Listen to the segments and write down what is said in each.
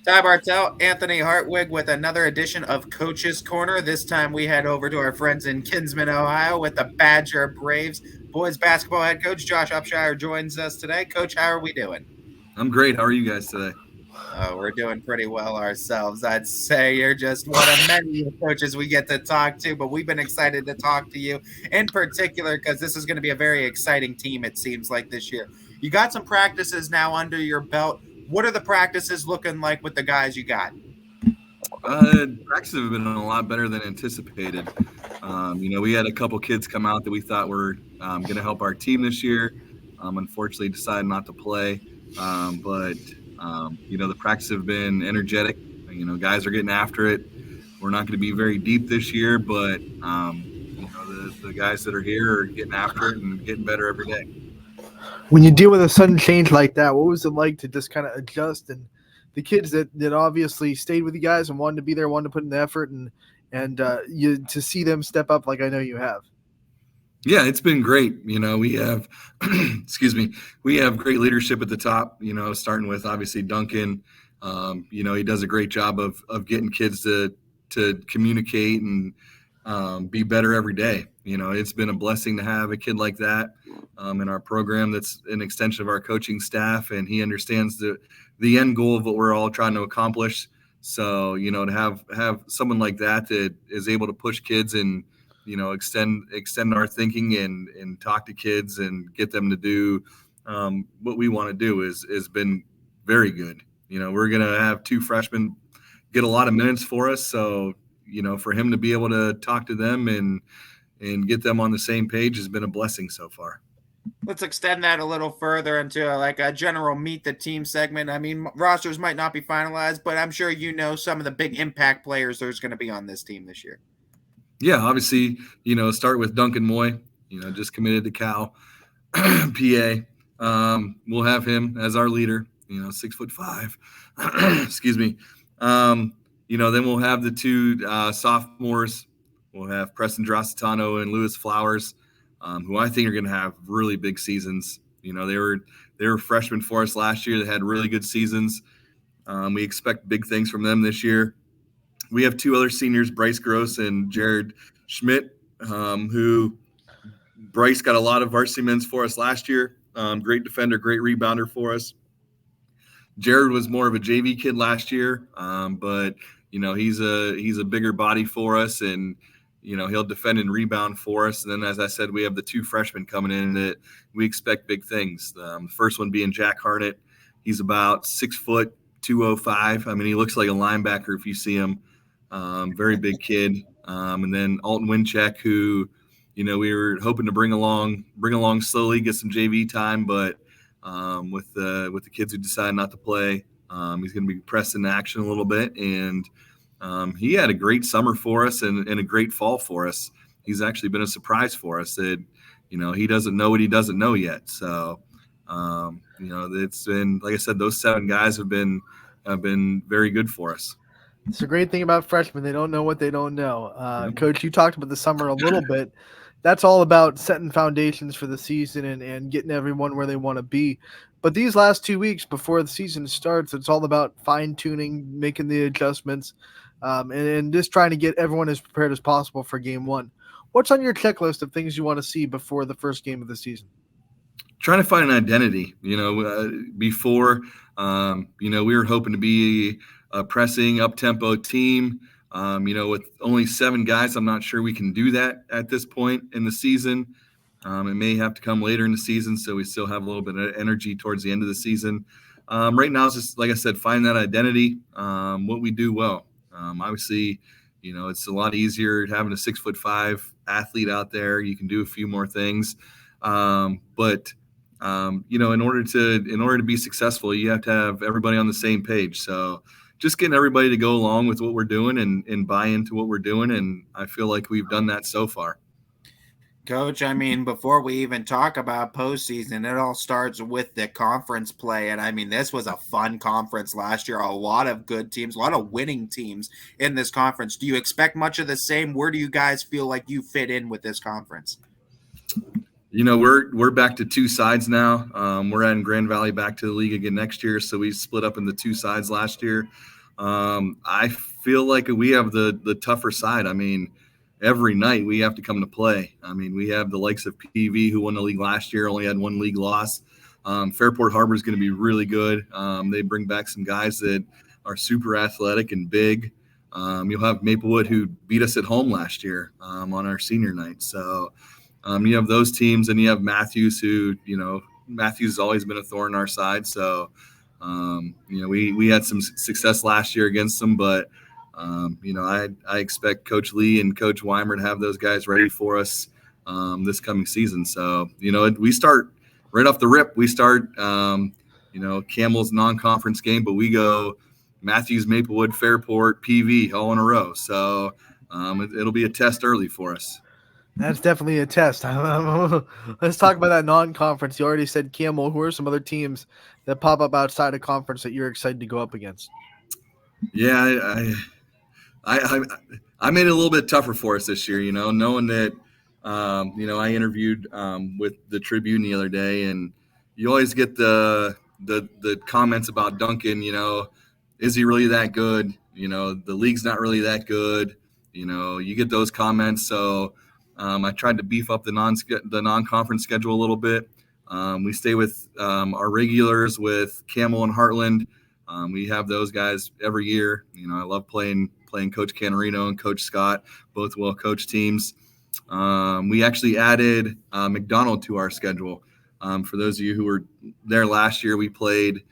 Ty Bartell, Anthony Hartwig with another edition of Coach's Corner. This time we head over to our friends in Kinsman, Ohio with the Badger Braves. Boys basketball head coach Josh Upshire joins us today. Coach, how are we doing? I'm great. How are you guys today? We're doing pretty well ourselves. I'd say you're just one of many coaches we get to talk to, but we've been excited to talk to you in particular because this is going to be a very exciting team, it seems like this year. You got some practices now under your belt. What are the practices looking like with the guys you got? Practices have been a lot better than anticipated. We had a couple kids come out that we thought were going to help our team this year. Unfortunately, decided not to play. But the practices have been energetic. Guys are getting after it. We're not going to be very deep this year, but the guys that are here are getting after it and getting better every day. When you deal with a sudden change like that, what was it like to just kind of adjust? And the kids that obviously stayed with you guys and wanted to be there, wanted to put in the effort, and you to see them step up like I know you have. Yeah, it's been great. We have, excuse me, we have great leadership at the top. Starting with obviously Duncan. He does a great job of getting kids to communicate and be better every day. It's been a blessing to have a kid like that in our program. That's an extension of our coaching staff, and he understands the end goal of what we're all trying to accomplish. So to have someone like that is able to push kids and extend our thinking and talk to kids and get them to do what we want to do is been very good. We're gonna have two freshmen get a lot of minutes for us, so for him to be able to talk to them and get them on the same page has been a blessing so far. Let's extend that a little further into like a general meet the team segment. I mean, rosters might not be finalized, but I'm sure you know some of the big impact players there's going to be on this team this year. Yeah, obviously, start with Duncan Moye, just committed to Cal, PA. We'll have him as our leader, 6'5". Excuse me. Then we'll have the two sophomores. We'll have Preston Drositano and Lewis Flowers, who I think are going to have really big seasons. They were freshmen for us last year. They had really good seasons. We expect big things from them this year. We have two other seniors, Bryce Gross and Jared Schmidt, who Bryce got a lot of varsity minutes for us last year. Great defender, great rebounder for us. Jared was more of a JV kid last year, but he's a bigger body for us, and he'll defend and rebound for us. And then, as I said, we have the two freshmen coming in that we expect big things. The first one being Jack Harnett. He's about 6'2", 205. I mean, he looks like a linebacker if you see him. Very big kid. And then Alton Wincheck, who we were hoping to bring along slowly, get some JV time, but with the kids who decided not to play, he's going to be pressed into action a little bit. And he had a great summer for us and a great fall for us. He's actually been a surprise for us that he doesn't know what he doesn't know yet. So it's been, like I said, those 7 guys have been very good for us. It's a great thing about freshmen. They don't know what they don't know. Coach, you talked about the summer a little bit. That's all about setting foundations for the season and getting everyone where they want to be. But these last 2 weeks before the season starts, it's all about fine-tuning, making the adjustments, and just trying to get everyone as prepared as possible for game one. What's on your checklist of things you want to see before the first game of the season? Trying to find an identity. Before, we were hoping to be a pressing up-tempo team. With only 7 guys, I'm not sure we can do that at this point in the season. It may have to come later in the season, so we still have a little bit of energy towards the end of the season. Right now, it's just, like I said, find that identity, what we do well. Obviously, it's a lot easier having a 6'5" athlete out there. You can do a few more things. But in order to be successful, you have to have everybody on the same page. So just getting everybody to go along with what we're doing and buy into what we're doing. And I feel like we've done that so far. Coach, I mean, before we even talk about postseason, it all starts with the conference play. And I mean, this was a fun conference last year. A lot of good teams, a lot of winning teams in this conference. Do you expect much of the same? Where do you guys feel like you fit in with this conference? We're back to two sides now. We're adding Grand Valley back to the league again next year, so we split up into two sides last year. I feel like we have the tougher side. I mean, every night we have to come to play. I mean, we have the likes of PV who won the league last year, only had one league loss. Fairport Harbor is going to be really good. They bring back some guys that are super athletic and big. You'll have Maplewood who beat us at home last year on our senior night. So you have those teams, and you have Matthews who, Matthews has always been a thorn in our side. So, we had some success last year against them, but, I expect Coach Lee and Coach Weimer to have those guys ready for us this coming season. So, we start right off the rip. We start, Camel's non-conference game, but we go Matthews, Maplewood, Fairport, PV all in a row. So it'll be a test early for us. That's definitely a test. Let's talk about that non-conference. You already said Camel. Who are some other teams that pop up outside of conference that you're excited to go up against? Yeah, I made it a little bit tougher for us this year, knowing that, I interviewed with the Tribune the other day, and you always get the comments about Duncan, is he really that good? The league's not really that good. You get those comments. So I tried to beef up the non-conference schedule a little bit. We stay with our regulars with Camel and Heartland. We have those guys every year. I love playing Coach Canarino and Coach Scott, both well-coached teams. We actually added McDonald to our schedule. For those of you who were there last year, we played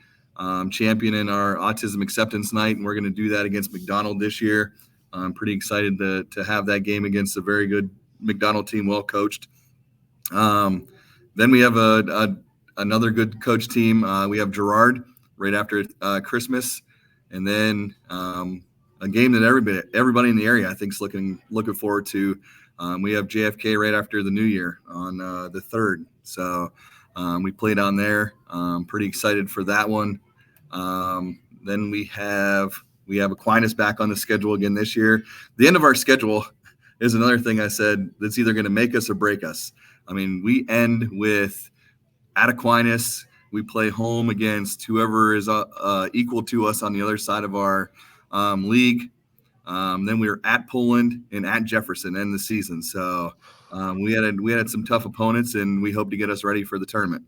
champion in our autism acceptance night, and we're going to do that against McDonald this year. I'm pretty excited to have that game against a very good McDonald team, well coached. Then we have another good coach team. We have Girard right after Christmas, and then a game that everybody in the area I think is looking forward to. We have JFK right after the New Year on the 3rd. So we play down there. Pretty excited for that one. Then we have Aquinas back on the schedule again this year. The end of our schedule is another thing I said that's either going to make us or break us. I mean, we end with at Aquinas. We play home against whoever is equal to us on the other side of our league. Then we were at Poland and at Jefferson end the season. So we had some tough opponents, and we hope to get us ready for the tournament.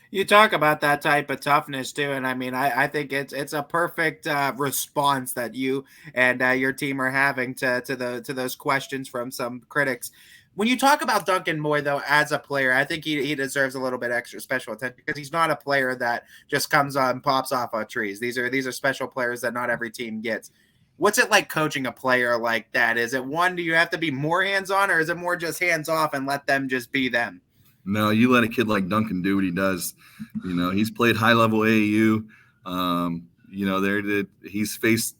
You talk about that type of toughness too, and I mean, I think it's a perfect response that you and your team are having to those questions from some critics. When you talk about Duncan Moye, though, as a player, I think he deserves a little bit extra special attention because he's not a player that just comes on pops off of trees. These are special players that not every team gets. What's it like coaching a player like that? Is it do you have to be more hands-on, or is it more just hands-off and let them just be them? No, you let a kid like Duncan do what he does. He's played high-level AAU. He's faced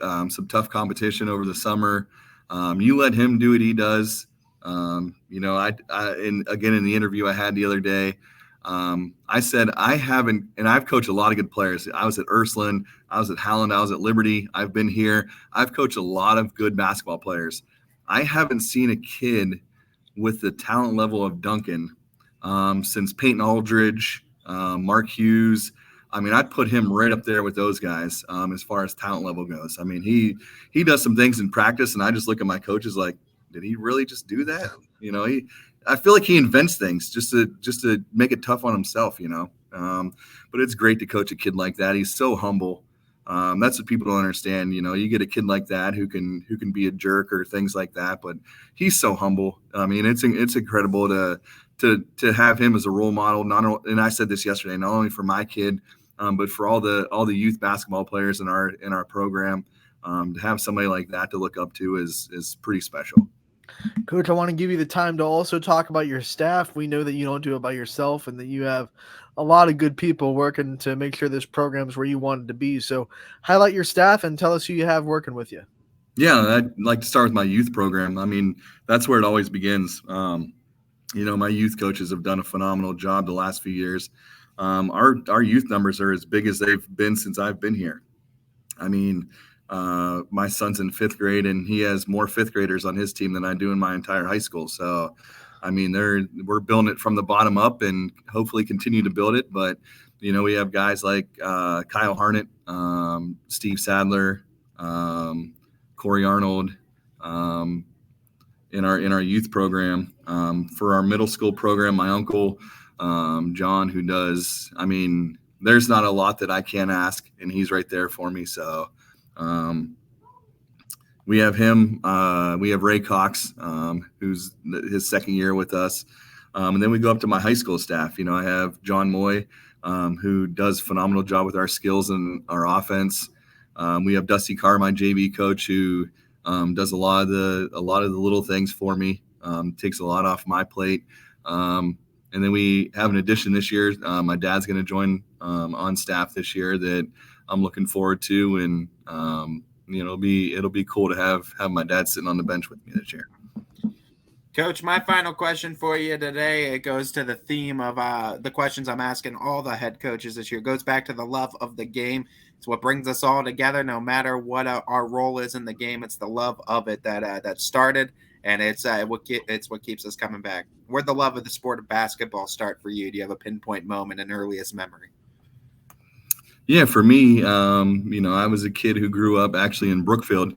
some tough competition over the summer. You let him do what he does. And again, in the interview I had the other day, I said I've coached a lot of good players. I was at Ursuline, I was at Howland, I was at Liberty. I've been here. I've coached a lot of good basketball players. I haven't seen a kid with the talent level of Duncan since Peyton Aldridge, Mark Hughes. I mean, I'd put him right up there with those guys as far as talent level goes. I mean, he does some things in practice, and I just look at my coaches like, did he really just do that? I feel like he invents things just to make it tough on himself, but it's great to coach a kid like that. He's so humble. That's what people don't understand. You get a kid like that who can be a jerk or things like that, but he's so humble. I mean, it's incredible to have him as a role model. And I said this yesterday, not only for my kid, but for all the youth basketball players in our program. To have somebody like that to look up to is pretty special. Coach, I want to give you the time to also talk about your staff. We know that you don't do it by yourself and that you have a lot of good people working to make sure this program's where you want it to be. So highlight your staff and tell us who you have working with you. Yeah, I'd like to start with my youth program. I mean, that's where it always begins. My youth coaches have done a phenomenal job the last few years. Our youth numbers are as big as they've been since I've been here. I mean, my son's in 5th grade, and he has more 5th graders on his team than I do in my entire high school. So I mean, we're building it from the bottom up and hopefully continue to build it. But, we have guys like Kyle Harnett, Steve Sadler, Corey Arnold, in our youth program. For our middle school program, my uncle, John, who does, I mean, there's not a lot that I can't ask, and he's right there for me. So we have him. We have Ray Cox, who's his second year with us. And then we go up to my high school staff. I have John Moye, who does a phenomenal job with our skills and our offense. We have Dusty Carr, my JV coach, who does a lot of the little things for me, takes a lot off my plate. And then we have an addition this year. My dad's going to join on staff this year that I'm looking forward to, and it'll be cool to have my dad sitting on the bench with me this year. Coach, my final question for you today, it goes to the theme of the questions I'm asking all the head coaches this year. It goes back to the love of the game. It's what brings us all together, no matter what our role is in the game. It's the love of it that started, and it's what keeps us coming back. Where'd the love of the sport of basketball start for you? Do you have a pinpoint moment, an earliest memory? Yeah, for me, I was a kid who grew up actually in Brookfield.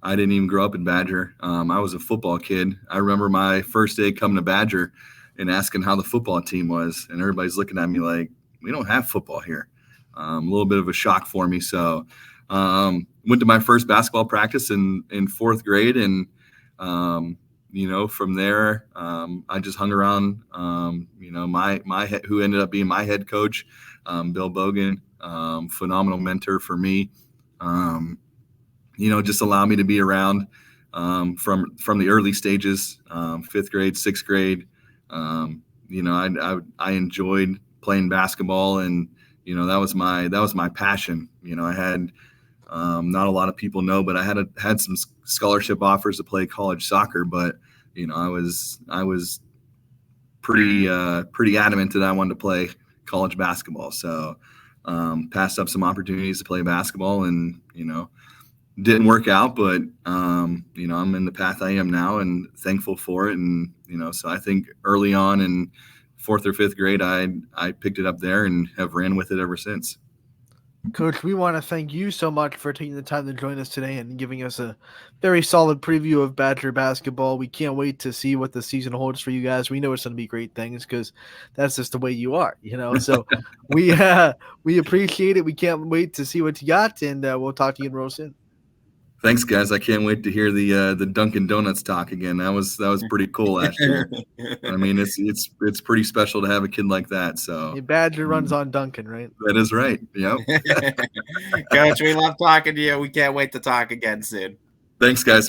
I didn't even grow up in Badger. I was a football kid. I remember my first day coming to Badger and asking how the football team was, and everybody's looking at me like, we don't have football here. A little bit of a shock for me. So went to my first basketball practice in fourth grade, and from there I just hung around. Who ended up being my head coach, Bill Bogan, phenomenal mentor for me. Just allow me to be around from the early stages, fifth grade, sixth grade. I enjoyed playing basketball, and that was my passion. I had not a lot of people know, but I had some scholarship offers to play college soccer, but I was pretty adamant that I wanted to play college basketball. So passed up some opportunities to play basketball, and didn't work out, but I'm in the path I am now, and thankful for it. And so I think early on in fourth or fifth grade, I picked it up there and have ran with it ever since. Coach, we want to thank you so much for taking the time to join us today and giving us a very solid preview of Badger basketball. We can't wait to see what the season holds for you guys. We know it's going to be great things because that's just the way you are, So we appreciate it. We can't wait to see what you got, and we'll talk to you real soon. Thanks, guys. I can't wait to hear the Dunkin' Donuts talk again. That was pretty cool last year. I mean, it's pretty special to have a kid like that. So a Badger runs on Dunkin', right? That is right. Yep. Coach, we love talking to you. We can't wait to talk again soon. Thanks, guys.